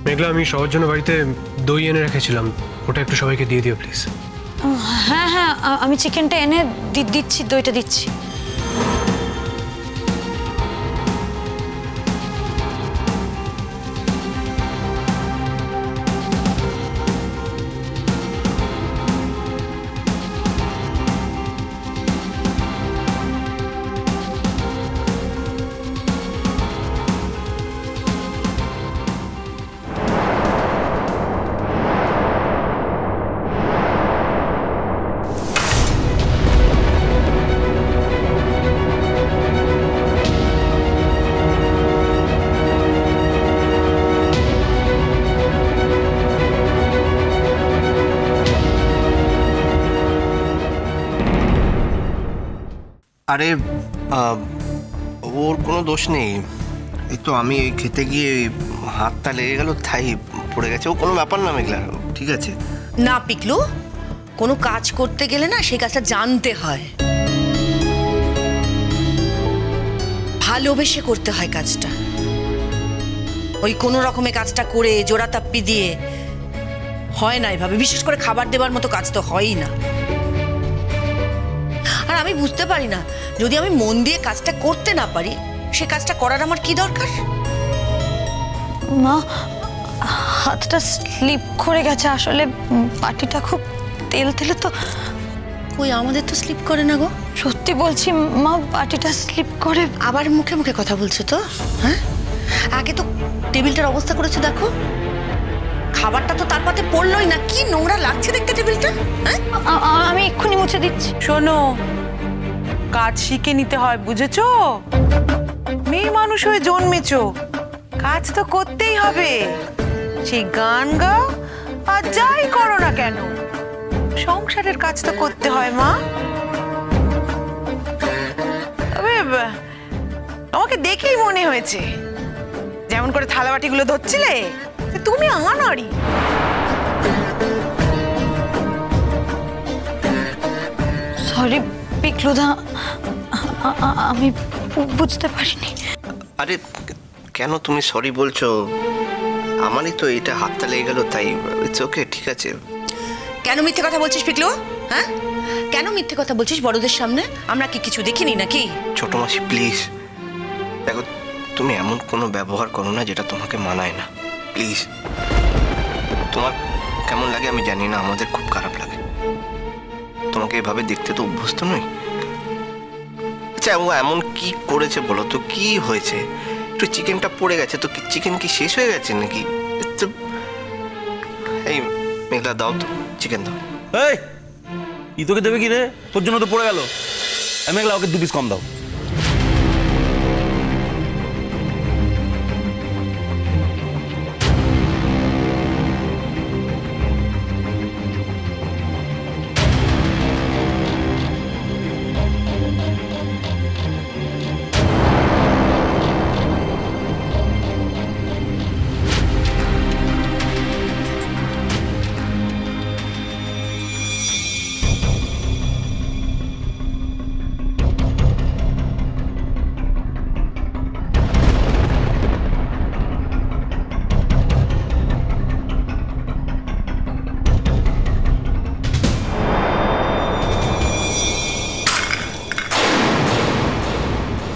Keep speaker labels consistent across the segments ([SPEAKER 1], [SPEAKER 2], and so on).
[SPEAKER 1] মেঘলা, আমি সবার জন্য বাড়িতে দই এনে রেখেছিলাম, ওটা একটু সবাইকে দিয়ে দিও প্লিজ।
[SPEAKER 2] হ্যাঁ হ্যাঁ, আমি চিকেনটা এনে দিচ্ছি, দইটা দিচ্ছি।
[SPEAKER 3] আরে ওর কোনো দোষ নেই, এই তো আমি খেতে গিয়ে হাতটা লেগে গেল তাই পড়ে গেছে। ও কোনো ব্যাপার না মেঘলা, ঠিক আছে।
[SPEAKER 4] না পিকলু, কোনো কাজ করতে গেলে না সেই কাজটা জানতে হয়, ভালোবেসে করতে হয় কাজটা। ওই কোনো রকমের কাজটা করে জোড়া তাপ্পি দিয়ে হয় না এভাবে, বিশেষ করে খাবার দেবার মতো কাজ তো হয়ই না। আর আমি বুঝতে পারি না, যদি আমি মন দিয়ে কাজটা করতে না পারি, সে কাজটা করার আমার কি দরকার?
[SPEAKER 2] মা, হাতটা স্লিপ করে গেছে, আসলে পাটিটা খুব তেল তেলে তো।
[SPEAKER 4] ওই আমাদের তো স্লিপ করে না গো।
[SPEAKER 2] সত্যি বলছি মা, পাটিটা স্লিপ করে।
[SPEAKER 4] আবার মুখে মুখে কথা বলছো তো? হ্যাঁ, আগে তো টেবিলটার অবস্থা করেছে দেখো, খাবারটা তো তার পাতে পড়লোই না, কি নোংরা লাগছে দেখতে টেবিলটা। হ্যাঁ,
[SPEAKER 2] আমি এক্ষুনি মুছে দিচ্ছি।
[SPEAKER 5] শোনো, কাজ শিখে নিতে হয়, বুঝেছো? মেয়ে মানুষ হয়ে জন্মেছো, কাজ তো করতেই হবে। সেই গান গাও আর যাই করো না কেন, সংসারের কাজ তো করতে হয় মা। তবে আমাকে দেখেই মনে হয়েছে, যেমন করে থালা বাটিগুলো ধরছিলে, তুমি আনাড়ি।
[SPEAKER 2] সরি পিকলুদা, আমি বুঝতে পারিনি।
[SPEAKER 3] আরে কেন তুমি সরি বলছো? আমারই তো এটা হাতটা লেগে গেল তাই। ইটস ওকে, ঠিক আছে।
[SPEAKER 4] কেন মিথ্যে কথা বলছিস পিকলু? হ্যাঁ, কেন মিথ্যে কথা বলছিস বড়দের সামনে? আমরা কি কিছু দেখিনি নাকি?
[SPEAKER 3] ছোট মাসি প্লিজ, দেখো তুমি এমন কোনো ব্যবহার করো না যেটা তোমাকে মানায় না, প্লিজ। তোমার কেমন লাগে আমি জানি না, আমাদের খুব খারাপ লাগে। তোমাকে এভাবে দেখতে তো অভ্যস্ত নই। আচ্ছা, ও এমন কি করেছে বলো তো? কি হয়েছে? একটু চিকেনটা পড়ে গেছে তো, চিকেন কি শেষ হয়ে গেছে নাকি? এই মেঘলা, দাও তো চিকেন, দাও।
[SPEAKER 6] এই ই তোকে দেবে কি রে? তোর জন্য তো পড়ে গেল। মেঘলা, ওকে 2 পিস কম দাও।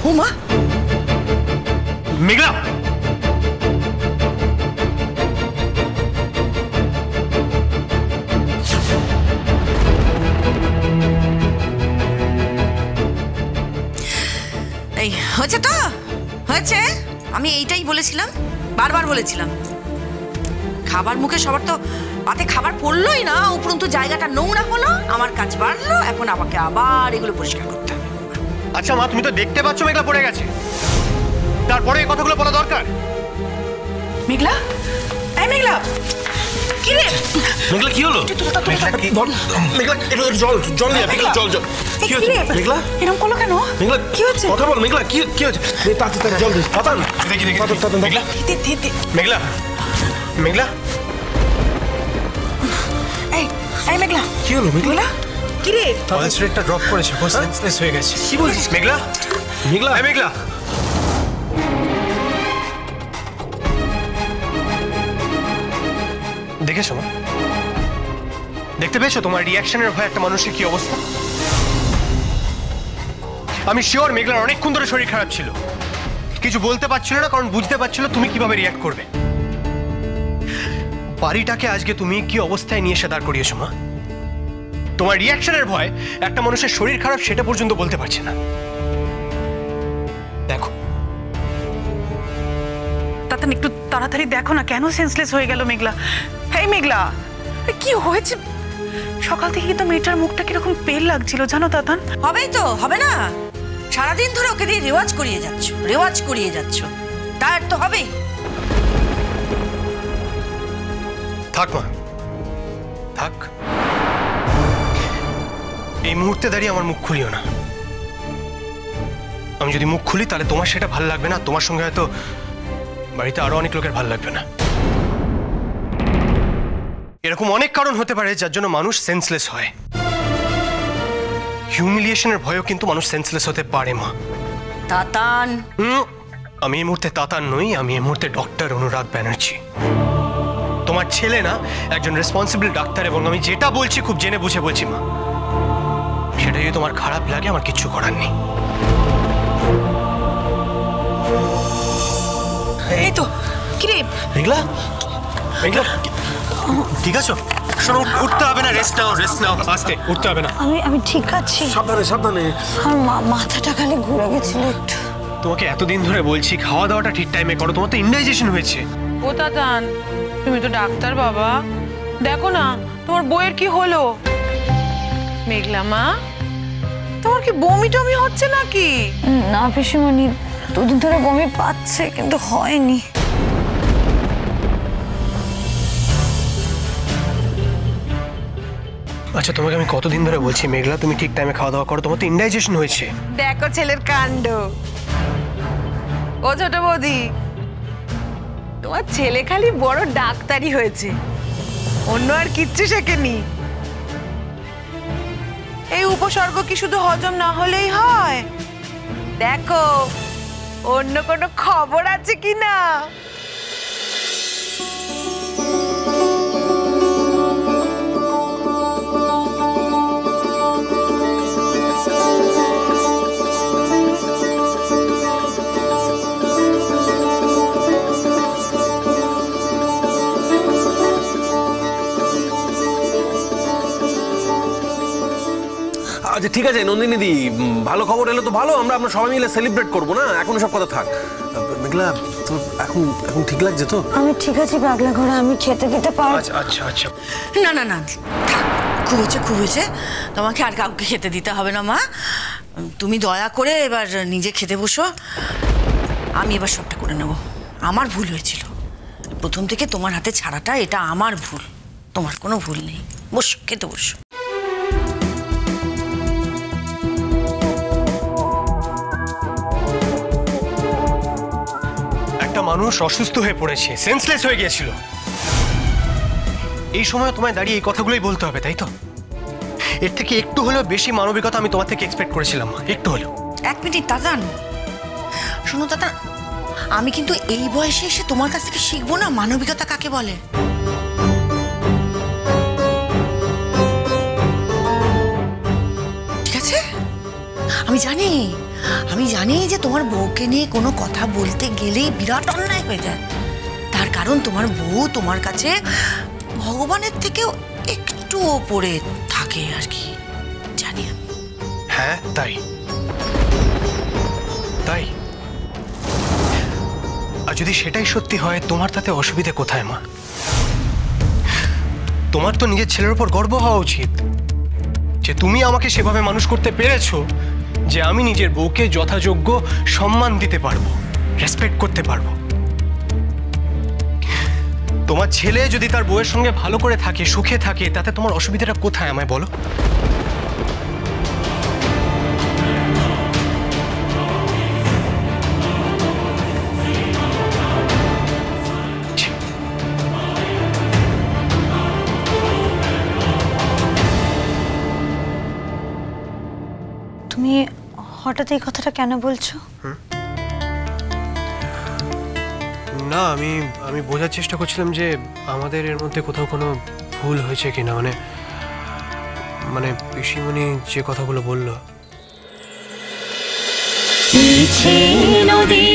[SPEAKER 4] হুমা,
[SPEAKER 1] মেঘলা,
[SPEAKER 4] এই হয়েছে তো, হয়েছে। আমি এইটাই বলেছিলাম, বারবার বলেছিলাম। খাবার মুখে সবার তো পাতে খাবার পড়লোই না, উপরন্তু জায়গাটা নোংরা হলো, আমার কাজ বাড়লো, এখন আমাকে আবার এগুলো পরিষ্কার করতে হবে।
[SPEAKER 1] আচ্ছা মা, তুমি তো দেখতে পাচ্ছ মেঘলা পড়ে গেছে, তারপরে এই কথাগুলো বলা দরকার?
[SPEAKER 5] মেঘলা, এই মেঘলা, কি রে?
[SPEAKER 6] মেঘলা কি হলো?
[SPEAKER 3] মেঘলা কি?
[SPEAKER 6] মেঘলা জল জল নিয়ে, মেঘলা জল জল। কি হচ্ছে মেঘলা?
[SPEAKER 5] এরকম করলো কেন?
[SPEAKER 6] মেঘলা
[SPEAKER 5] কি হচ্ছে?
[SPEAKER 6] কথা বল মেঘলা, কি কি হচ্ছে? তাড়াতাড়ি জল দে। পাতান দেখি দেখি। মেঘলা,
[SPEAKER 1] মেঘলা, মেঘলা,
[SPEAKER 5] এই এই মেঘলা,
[SPEAKER 6] কি হলো মেঘলা?
[SPEAKER 5] কি রে?
[SPEAKER 1] পালস রেটটা ড্রপ করেছে, ও সেন্সলেস হয়ে গেছে।
[SPEAKER 6] কি বলছিস
[SPEAKER 1] মেঘলা?
[SPEAKER 6] মেঘলা,
[SPEAKER 1] এই মেঘলা, দেখেছো মা? দেখতে পেয়েছো তোমার রিয়াকশনের ভয় একটা মানুষের কি অবস্থা? আমি শিওর মেঘলার অনেকক্ষণ ধরে শরীর খারাপ ছিল, কিছু বলতে পারছিল না কারণ বুঝতে পারছিল তুমি কিভাবে রিয়াক্ট করবে। বাড়িটাকে আজকে তুমি কি অবস্থায় নিয়ে এসে দাঁড় করিয়েছো মা? তোমার রিয়াকশনের ভয় একটা মানুষের শরীর খারাপ সেটা পর্যন্ত বলতে পারছে না। দেখো
[SPEAKER 5] তাতান, একটু তাড়াতাড়ি দেখো না, কেন সেন্সলেস হয়ে গেল মেঘলা? এই মেঘলা, কি হয়েছে? সকাল থেকে কিন্তু মেয়েটার মুখটা কিরকম পেল লাগছিল জানো তাতান?
[SPEAKER 4] হবেই তো, হবে না? সারাদিন ধরে ওকে দিয়ে রেওয়াজ করিয়ে যাচ্ছ, তার তো হবেই।
[SPEAKER 1] থাক মা, থাক। এই মুহূর্তে দাঁড়িয়ে আমার মুখ খুলিও না। আমি যদি মুখ খুলি তাহলে তোমার সেটা ভালো লাগবে না, তোমার সঙ্গে হয়তো বাড়িতে আরো অনেক লোকের ভালো লাগবে না। এরকম অনেক কারণ হতে পারে যার জন্য মানুষ সেন্সলেস হয়। হিউমিলিয়েশনের ভয়ও কিন্তু মানুষ সেন্সলেস হতে পারে মা।
[SPEAKER 4] তাতান,
[SPEAKER 1] আমি এই মুহূর্তে তাতান নই, আমি এই মুহূর্তে ডক্টর অনুরাগ ব্যানার্জি। তোমার ছেলে না একজন রেসপন্সিবল ডাক্তার, এবং আমি যেটা বলছি খুব জেনে বুঝে বলছি মা। সেটা যদি তোমার খারাপ লাগে আমার কিচ্ছু করার নেই।
[SPEAKER 5] এই তো কিরে
[SPEAKER 1] মেঘলা, মেঘলা ঠিক আছো? শোনো, উঠতে হবে না, রেস্ট নাও আস্তে, উঠতে হবে না।
[SPEAKER 2] আমি ঠিক আছি।
[SPEAKER 6] সাবধানে।
[SPEAKER 2] আমার মাথাটা খালি ঘুরে গেছিল একটু।
[SPEAKER 1] তোমাকে এতদিন ধরে বলছি খাওয়া দাওয়াটা ঠিক টাইমে করো, তোমার তো ইনডাইজেশন হয়েছে।
[SPEAKER 5] ও তাতান, তুমি তো ডাক্তার বাবা, দেখো না তোমার বউয়ের কি হলো। মেঘলা মা, তোমার কি বমি টমি হচ্ছে নাকি?
[SPEAKER 2] না পিসিমণি, দুদিন ধরে বমি পাচ্ছে কিন্তু হয়নি।
[SPEAKER 1] আচ্ছা, তোমাকে আমি কতদিন ধরে বলছি মেঘলা তুমি ঠিক টাইমে খাওয়া দাওয়া করো, তোমার তো ইনডাইজেশন হয়েছে।
[SPEAKER 5] দেখো ছেলের কাণ্ড। ও ছোট বৌদি, তোমার ছেলে খালি বড় ডাক্তারই হয়েছে, অন্য আর কিচ্ছু শেখেনি। এই উপসর্গ কি শুধু হজম না হলেই হয়? দেখো অন্য কোনো খবর আছে কিনা।
[SPEAKER 6] আচ্ছা ঠিক আছে নন্দিনী দি, ভালো খবর এলো তো ভালো, আমরা সবাই মিলে সেলিব্রেট করবো না? এখন সব কথা থাক। মেঘলা, তোর এখন ঠিক লাগছে তো?
[SPEAKER 2] আমি ঠিক আছি পাগলা ঘরে, আমি খেতে দিতে পারবো।
[SPEAKER 1] আচ্ছা
[SPEAKER 4] না থাক, খুব হয়েছে। তোমাকে আর কাউকে খেতে দিতে হবে না মা, তুমি দয়া করে এবার নিজে খেতে বসো। আমি এবার সবটা করে নেব। আমার ভুল হয়েছিল প্রথম থেকে, তোমার হাতে ছাড়াটা এটা আমার ভুল, তোমার কোনো ভুল নেই। বসো, খেতে বসো।
[SPEAKER 1] একটা মানুষ অসুস্থ হয়ে পড়েছে, সেন্সলেস হয়ে গিয়েছিল, এই সময় তোমায় দাঁড়িয়ে এই কথাগুলোই বলতে হবে, তাই তো? এর থেকে একটু হলেও বেশি মানবিকতা আমি তোমার থেকে এক্সপেক্ট করেছিলাম, একটু হলেও।
[SPEAKER 4] এক মিনিট তাতান, শোনো তাতান, আমি কিন্তু এই বয়সে এসে তোমার কাছ থেকে শিখবো না মানবিকতা কাকে বলে। ঠিক আছে, আমি জানি যে তোমার বউকে নিয়ে কোনো কথা বলতে গেলেই বিরাট অন্যায় হয়ে যায়, তার কারণ তোমার বউ তোমার কাছে ভগবানের থেকেও একটু ওপরে থাকে আর কি, জানি আমি।
[SPEAKER 1] হ্যাঁ তাই, আর যদি সেটাই সত্যি হয় তোমার তাতে অসুবিধে কোথায় মা? তোমার তো নিজের ছেলের উপর গর্ব হওয়া উচিত যে তুমি আমাকে সেভাবে মানুষ করতে পেরেছো যে আমি নিজের বউকে যথাযোগ্য সম্মান দিতে পারবো, রেসপেক্ট করতে পারবো। তোমার ছেলে যদি তার বউয়ের সঙ্গে ভালো করে থাকে, সুখে থাকে, তাতে তোমার অসুবিধাটা কোথায় আমায় বলো?
[SPEAKER 2] তুমি হঠাৎ এই কথাটা কেন বলছো?
[SPEAKER 1] না, আমি আমি বোঝার চেষ্টা করছিলাম যে আমাদের এর মধ্যে কোথাও কোনো ভুল হয়েছে কিনা, মানে পিসিমণি যে কথাগুলো বললো।
[SPEAKER 7] নদী